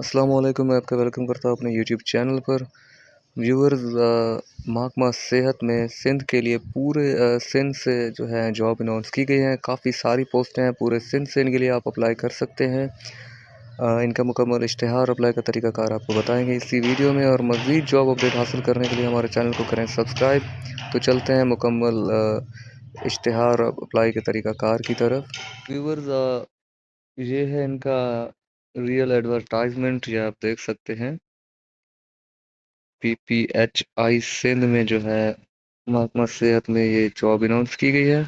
अस्सलाम वालेकुम। मैं आपका वेलकम करता हूँ अपने यूट्यूब चैनल पर। व्यूअर्स, महकमा सेहत में सिंध के लिए पूरे सिंध से जो है जॉब अनाउंस की गई हैं। काफ़ी सारी पोस्टें हैं पूरे सिंध से, इनके लिए आप अप्लाई कर सकते हैं। इनका मुकम्मल इश्तिहार अप्लाई का तरीकाकार आपको बताएंगे इसी वीडियो में, और मज़ीद जॉब अपडेट हासिल करने के लिए हमारे चैनल को करें सब्सक्राइब। तो चलते हैं मुकम्मल इश्तिहार अप्लाई के तरीकाकार की तरफ। व्यूअर्स, ये है इनका रियल एडवर्टाइजमेंट, ये आप देख सकते हैं। PPHI सिंध में जो है महकमा सेहत में ये जॉब अनाउंस की गई है।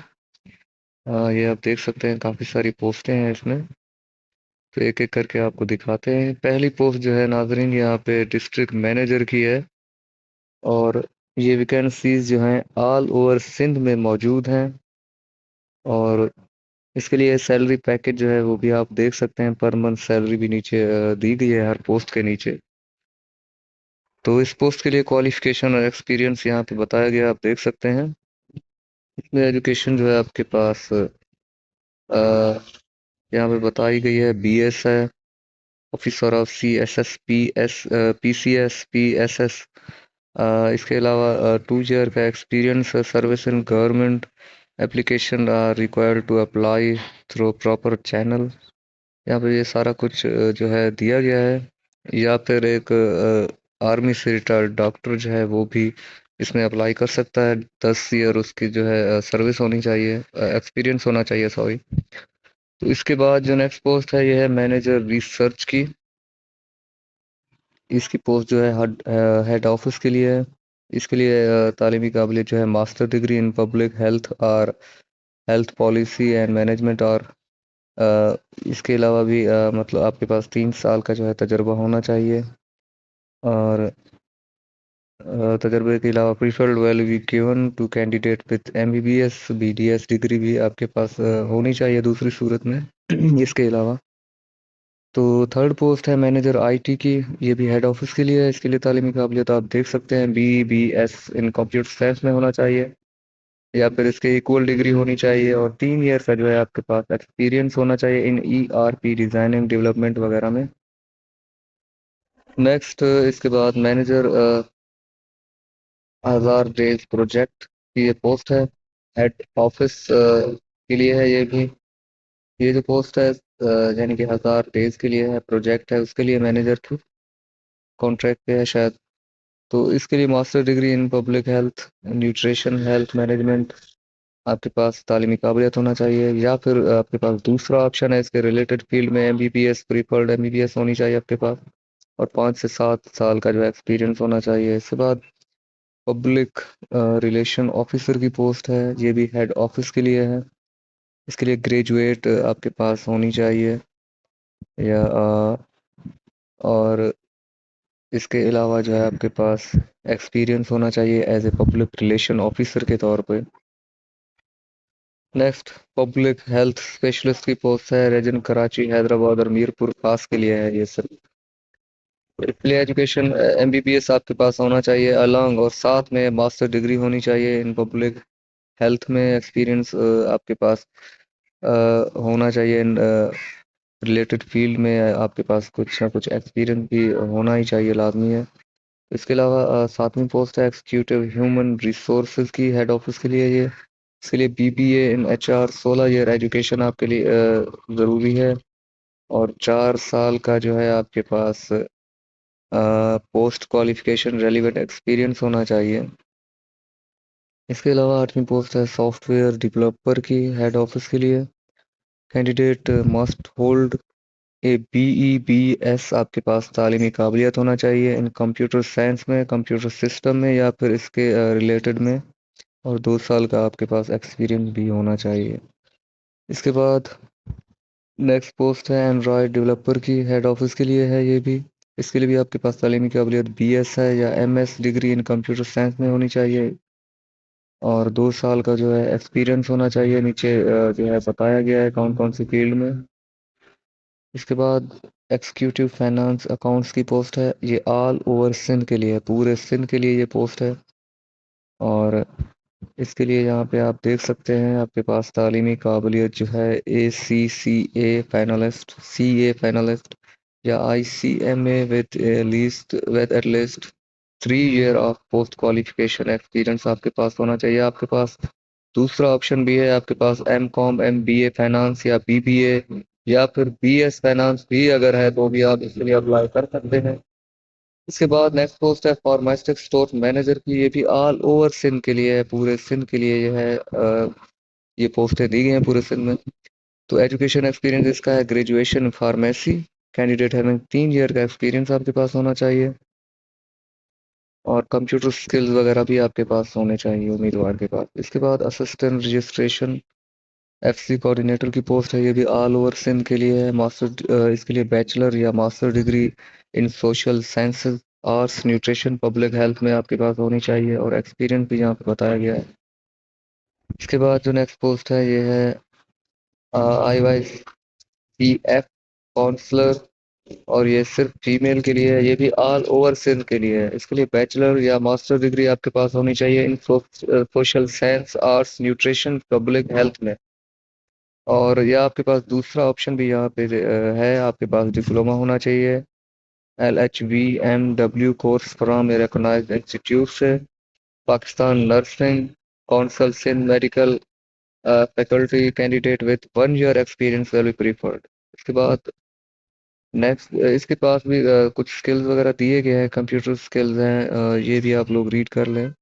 ये आप देख सकते हैं, काफ़ी सारी पोस्टें हैं इसमें। तो एक एक करके आपको दिखाते हैं। पहली पोस्ट जो है नाजरीन, यहाँ पे डिस्ट्रिक्ट मैनेजर की है, और ये वैकेंसीज जो हैं ऑल ओवर सिंध में मौजूद हैं। और इसके लिए सैलरी पैकेज जो है वो भी आप देख सकते हैं। पर मंथ सैलरी भी नीचे दी गई है हर पोस्ट के नीचे। तो इस पोस्ट के लिए क्वालिफिकेशन और एक्सपीरियंस यहाँ पे बताया गया, आप देख सकते हैं। इसमें एजुकेशन जो है आपके पास यहाँ पे बताई गई है, BS है, ऑफिसर ऑफ PCS इसके अलावा 2 ईयर का एक्सपीरियंस है। Service in government application are required to apply through proper channel. यहाँ पे ये सारा कुछ जो है दिया गया है। या फिर एक आर्मी से रिटायर्ड डॉक्टर जो है वो भी इसमें अप्लाई कर सकता है। 10 ईयर उसकी जो है सर्विस होनी चाहिए, एक्सपीरियंस होना चाहिए, सॉरी। तो इसके बाद जो नेक्स्ट पोस्ट है, ये है मैनेजर रिसर्च की। इसकी पोस्ट जो है हेड ऑफिस के लिए है। इसके लिए तालीमी काबिलियत जो है master degree in public health और हेल्थ पॉलिसी एंड मैनेजमेंट, और इसके अलावा भी मतलब आपके पास 3 साल का जो है तजर्बा होना चाहिए। और तजर्बे के अलावा preferred value be given to candidate with MBBS BDS degree भी आपके पास होनी चाहिए दूसरी सूरत में। इसके अलावा तो थर्ड पोस्ट है मैनेजर IT की। ये भी हेड ऑफिस के लिए है। इसके लिए तालीमी काबिलियत आप देख सकते हैं, BBS इन कंप्यूटर साइंस में होना चाहिए, या फिर इसके इक्वल डिग्री होनी चाहिए, और 3 ईयर का जो है आपके पास एक्सपीरियंस होना चाहिए इन ERP डिजाइनिंग डेवलपमेंट वगैरह में। नेक्स्ट इसके बाद मैनेजर 1000 डेज प्रोजेक्ट की ये पोस्ट है। हेड ऑफिस के लिए है ये भी। ये जो पोस्ट है यानी कि 1000 डेज के लिए है, प्रोजेक्ट है, उसके लिए मैनेजर की कॉन्ट्रैक्ट पे है शायद। तो इसके लिए master degree in public health, nutrition, health management आपके पास तालीमी काबिलियत होना चाहिए। या फिर आपके पास दूसरा ऑप्शन है, इसके रिलेटेड फील्ड में MBBS, प्रीफर्ड MBBS होनी चाहिए आपके पास, और 5 से 7 साल का जो एक्सपीरियंस होना चाहिए। इसके बाद पब्लिक रिलेशन ऑफिसर की पोस्ट है, ये भी हेड ऑफिस के लिए है। इसके लिए ग्रेजुएट आपके पास होनी चाहिए, या और इसके अलावा जो है आपके पास एक्सपीरियंस होना चाहिए as a public relation officer के तौर पे। नेक्स्ट पब्लिक हेल्थ स्पेशलिस्ट की पोस्ट है, रेजन कराची, हैदराबाद और मीरपुर खास के लिए है ये सब। इसलिए एजुकेशन MBBS आपके पास होना चाहिए अलॉन्ग, और साथ में मास्टर डिग्री होनी चाहिए इन पब्लिक हेल्थ में। एक्सपीरियंस आपके पास होना चाहिए इन रिलेटेड फील्ड में। आपके पास कुछ ना कुछ एक्सपीरियंस भी होना ही चाहिए, लाजमी है। इसके अलावा 7वीं पोस्ट है एग्जीक्यूटिव ह्यूमन रिसोर्सेज की, हेड ऑफिस के लिए ये। इसके लिए BBA इन HR, 16 ईयर एजुकेशन आपके लिए ज़रूरी है, और 4 साल का जो है आपके पास पोस्ट क्वालिफिकेशन रेलिवेंट एक्सपीरियंस होना चाहिए। इसके अलावा 8वीं पोस्ट है सॉफ्टवेयर डेवलपर की, हेड ऑफिस के लिए। कैंडिडेट मस्ट होल्ड BEBS, आपके पास तालीमी काबिलियत होना चाहिए इन कंप्यूटर साइंस में, कंप्यूटर सिस्टम में, या फिर इसके रिलेटेड में, और 2 साल का आपके पास एक्सपीरियंस भी होना चाहिए। इसके बाद नेक्स्ट पोस्ट है एंड्रॉयड डेवलपर की, हेड ऑफिस के लिए है ये भी। इसके लिए भी आपके पास तालीमी काबिलियत BS है या MS degree in computer science में होनी चाहिए, और 2 साल का जो है एक्सपीरियंस होना चाहिए। नीचे जो है बताया गया है कौन कौन सी फील्ड में। इसके बाद एग्जीक्यूटिव फाइनेंस अकाउंट्स की पोस्ट है, ये ऑल ओवर सिंध के लिए है, पूरे सिंध के लिए ये पोस्ट है। और इसके लिए यहाँ पे आप देख सकते हैं आपके पास तालीमी काबिलियत जो है ACCA फाइनलिस्ट, CA फाइनलिस्ट, या ICMA with at least 3 year of post qualification experience आपके पास होना चाहिए आपके पास। दूसरा ऑप्शन भी है आपके पास MCOM MBA फाइनेंस या BBA या फिर BS फाइनेंस भी अगर है तो भी आप इसके लिए अप्लाई कर सकते हैं। इसके बाद नेक्स्ट पोस्ट है फार्मास्यूटिक स्टोर मैनेजर की। ये भी ऑल ओवर सिंध के लिए है, पूरे सिंध के लिए ये है। ये पोस्टें दी गई हैं पूरे सिंध में। तो एजुकेशन एक्सपीरियंस इसका है graduation in pharmacy. Candidate having 3 year का एक्सपीरियंस आपके पास होना चाहिए और कंप्यूटर स्किल्स वगैरह भी आपके पास होने चाहिए उम्मीदवार के पास। इसके बाद असिस्टेंट रजिस्ट्रेशन FC कोऑर्डिनेटर की पोस्ट है। ये भी ऑल ओवर सिंध के लिए है। इसके लिए बैचलर या master degree in social sciences arts nutrition public health में आपके पास होनी चाहिए और एक्सपीरियंस भी यहाँ पे बताया गया है। इसके बाद जो नेक्स्ट पोस्ट है ये है IYCF काउंसलर और ये सिर्फ फीमेल के लिए है। ये भी ऑल ओवर सिंध के लिए है। इसके लिए बैचलर या मास्टर डिग्री आपके पास होनी चाहिए इन social science arts nutrition public health में। और यह आपके पास दूसरा ऑप्शन भी यहाँ पे है, आपके पास डिप्लोमा होना चाहिए LHVMW course from a recognised institute से। Pakistan nursing council Sindh medical faculty candidate with 1 year experience will be preferred. इसके बाद नेक्स्ट इसके पास भी कुछ स्किल्स वगैरह दिए गए हैं, कंप्यूटर स्किल्स हैं, ये भी आप लोग रीड कर लें।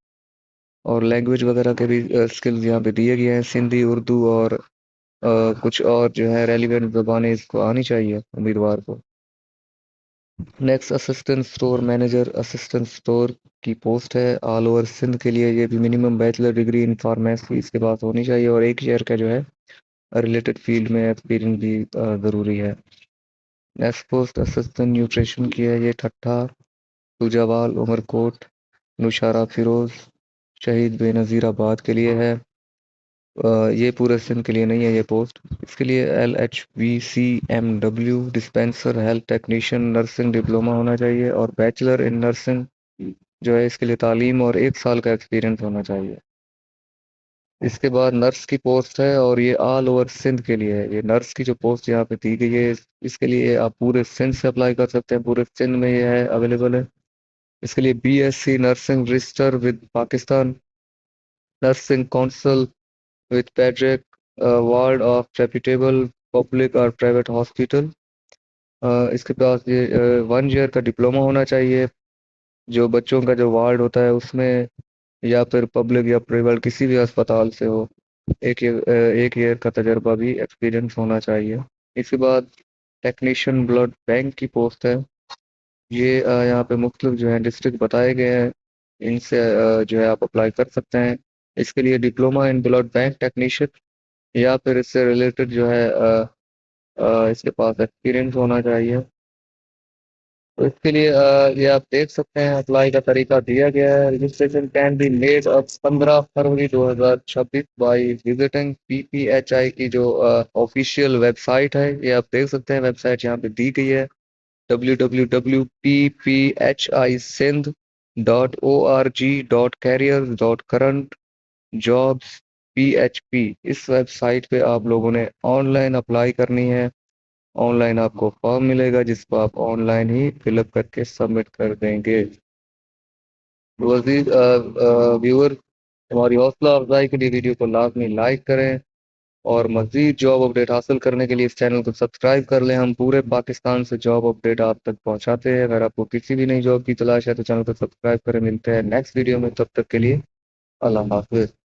और लैंग्वेज वगैरह के भी स्किल्स यहाँ पे दिए गए हैं, सिंधी उर्दू और कुछ और जो है रेलिवेंट ज़बानें इसको आनी चाहिए उम्मीदवार को। Next assistant store manager assistant store की पोस्ट है ऑल ओवर सिंध के लिए। ये भी minimum bachelor degree in pharmacy इसके पास होनी चाहिए और 1 ईयर का जो है रिलेटेड फील्ड में एक्सपीरियंस भी ज़रूरी है। नेक्स्ट पोस्ट असिस्टेंट न्यूट्रिशन की है। ये ठट्ठा तुजावाल उमरकोट नुशारा फिरोज शहीद बेनज़ीराबाद के लिए है। ये पूरे सिंध के लिए नहीं है ये पोस्ट। इसके लिए LHVCMW dispenser health technician nursing diploma होना चाहिए और बैचलर इन नर्सिंग जो है इसके लिए तालीम और 1 साल का एक्सपीरियंस होना चाहिए। इसके बाद नर्स की पोस्ट है और ये ऑल ओवर सिंध के लिए है। ये नर्स की जो पोस्ट यहाँ पे दी गई है इसके लिए आप पूरे सिंध से अप्लाई कर सकते हैं, पूरे सिंध में ये है अवेलेबल है। इसके लिए BSc nursing register with Pakistan nursing council with Patrick Ward of reputable public और प्राइवेट हॉस्पिटल। इसके पास ये 1 year का डिप्लोमा होना चाहिए जो बच्चों का जो वार्ड होता है उसमें या फिर पब्लिक या प्राइवेट किसी भी अस्पताल से हो। 1 year का तजर्बा भी एक्सपीरियंस होना चाहिए। इसके बाद टेक्नीशियन ब्लड बैंक की पोस्ट है। ये यहाँ पे मुख्तलिफ जो है डिस्ट्रिक्ट बताए गए हैं, इनसे जो है आप अप्लाई कर सकते हैं। इसके लिए diploma in blood bank technician या फिर इससे रिलेटेड जो है इसके पास एक्सपीरियंस होना चाहिए। तो इसके लिए ये आप देख सकते हैं अप्लाई का तरीका दिया गया है। रजिस्ट्रेशन कैन बी मेड अब 15 फरवरी 2026 बाई विजिटिंग PPHI की जो ऑफिशियल वेबसाइट है। ये आप देख सकते हैं वेबसाइट यहाँ पे दी गई है www.pphisindh.org.careers.current जॉब्स PHP। इस वेबसाइट पे आप लोगों ने ऑनलाइन अप्लाई करनी है। ऑनलाइन आपको फॉर्म मिलेगा जिसको आप ऑनलाइन ही फिलअप करके सबमिट कर देंगे। तो अजीज व्यूअर, हमारी हौसला अफजाई के लिए वीडियो को लाजमी लाइक करें और मज़ीद जॉब अपडेट हासिल करने के लिए इस चैनल को सब्सक्राइब कर लें। हम पूरे पाकिस्तान से जॉब अपडेट आप तक पहुंचाते हैं। अगर आपको किसी भी नई जॉब की तलाश है तो चैनल को सब्सक्राइब करें। मिलते हैं नेक्स्ट वीडियो में, तब तक के लिए अल्लाह हाफिज।